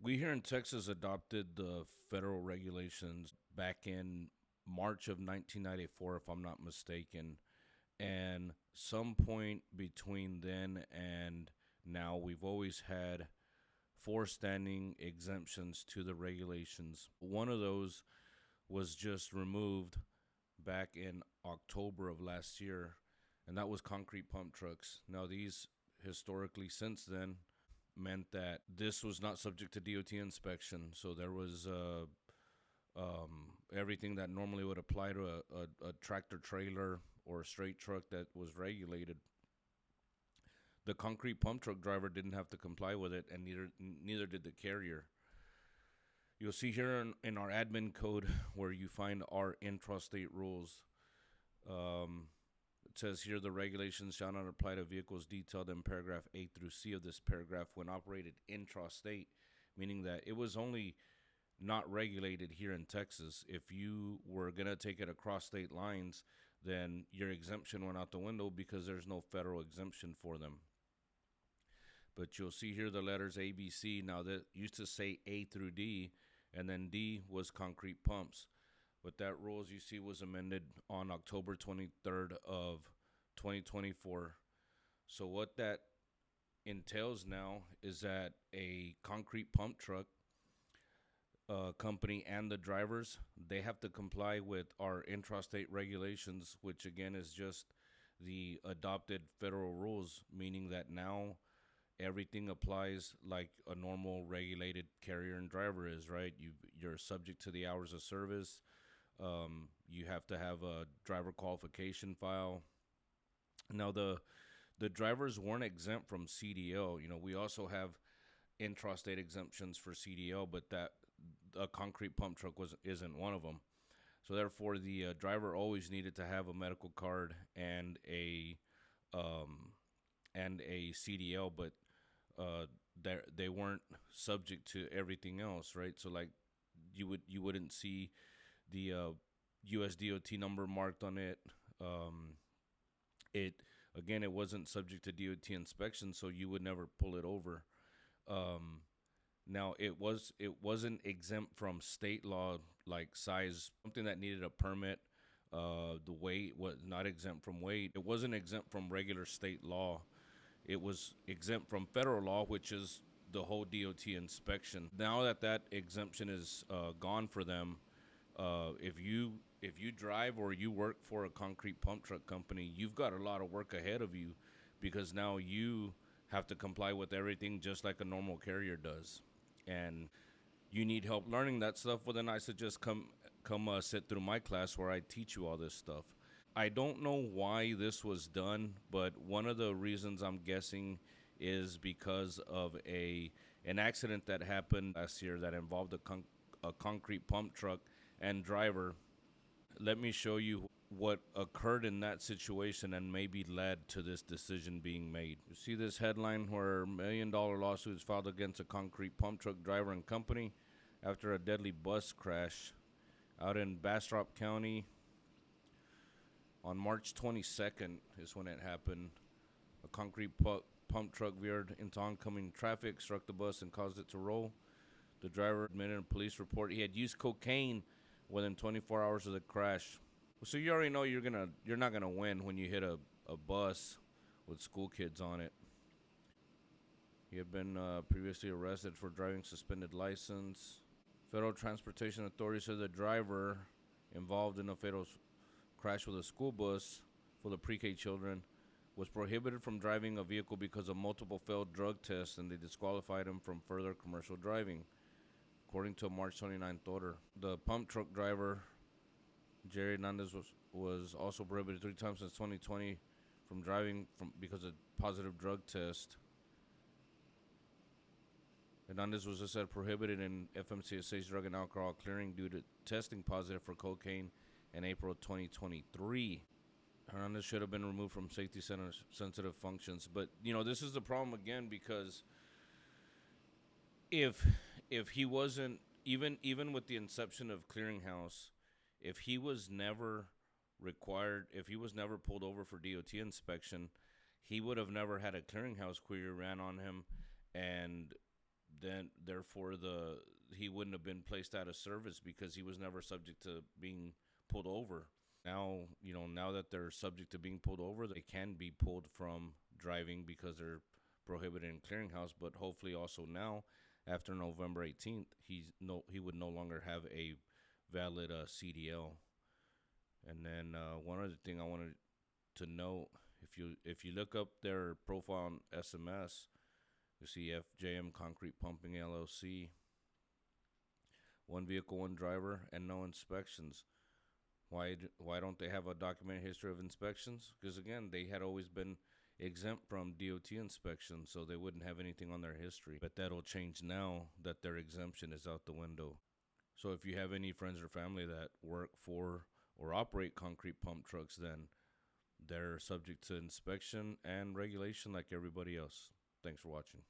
We here in Texas adopted the federal regulations back in March of 1994, if I'm not mistaken. And some point between then and now, we've always had four standing exemptions to the regulations. One of those was just removed back in October of last year, and that was concrete pump trucks. Now, these historically since then meant that this was not subject to DOT inspection. So there was everything that normally would apply to a tractor trailer or a straight truck that was regulated. The concrete pump truck driver didn't have to comply with it, and neither did the carrier. You'll see here in our admin code where you find our intrastate rules. It says here the regulations shall not apply to vehicles detailed in paragraph A through C of this paragraph when operated intrastate, meaning that it was only not regulated here in Texas. If you were going to take it across state lines, then your exemption went out the window because there's no federal exemption for them. But you'll see here the letters A, B, C. Now, that used to say A through D, and then D was concrete pumps. But that rule, as you see, was amended on October 23rd of 2024. So what that entails now is that a concrete pump truck company and the drivers, they have to comply with our intrastate regulations, which again is just the adopted federal rules, meaning that now everything applies like a normal regulated carrier and driver is, right? You're subject to the hours of service. You have to have a driver qualification file. Now, the drivers weren't exempt from CDL. We also have intrastate exemptions for CDL, but that a concrete pump truck isn't one of them. So therefore, the driver always needed to have a medical card and a CDL, but they weren't subject to everything else, right? So like you wouldn't see the US DOT number marked on it. It wasn't subject to DOT inspection, so you would never pull it over. Now it wasn't exempt from state law, like size, something that needed a permit. The weight was not exempt from weight. It wasn't exempt from regular state law. It was exempt from federal law, which is the whole DOT inspection. Now that exemption is gone for them, if you drive or you work for a concrete pump truck company, you've got a lot of work ahead of you, because now you have to comply with everything just like a normal carrier does, and you need help learning that stuff. Well, then I suggest come sit through my class where I teach you all this stuff. I don't know why this was done, but one of the reasons I'm guessing is because of an accident that happened last year that involved a concrete pump truck and driver. Let me show you what occurred in that situation and maybe led to this decision being made. You see this headline where $1 million lawsuit is filed against a concrete pump truck driver and company after a deadly bus crash out in Bastrop County on March 22nd is when it happened. A concrete pump truck veered into oncoming traffic, struck the bus, and caused it to roll. The driver admitted in a police report he had used cocaine within 24 hours of the crash. So you already know you're not gonna win when you hit a bus with school kids on it. He had been previously arrested for driving suspended license. Federal Transportation Authority said the driver involved in a fatal crash with a school bus for the pre-K children was prohibited from driving a vehicle because of multiple failed drug tests, and they disqualified him from further commercial driving, according to a March 29th order. The pump truck driver, Jerry Hernandez, was also prohibited 3 times since 2020 from driving because of positive drug test. Hernandez was just said prohibited in FMCSA's drug and alcohol clearing due to testing positive for cocaine in April 2023. Hernandez should have been removed from safety sensitive functions. But, this is the problem again, because if he wasn't, even with the inception of clearinghouse, if he was never pulled over for DOT inspection, he would have never had a clearinghouse query ran on him, and then therefore he wouldn't have been placed out of service because he was never subject to being pulled over. Now, now that they're subject to being pulled over, they can be pulled from driving because they're prohibited in clearinghouse. But hopefully, also now, after November 18th, he would no longer have a valid CDL. And then one other thing I wanted to note, if you look up their profile on SMS, you see FJM Concrete Pumping LLC, one vehicle, one driver, and no inspections. Why don't they have a documented history of inspections? Because again, they had always been exempt from DOT inspections, so they wouldn't have anything on their history. But that'll change now that their exemption is out the window. So if you have any friends or family that work for or operate concrete pump trucks, then they're subject to inspection and regulation like everybody else. Thanks for watching.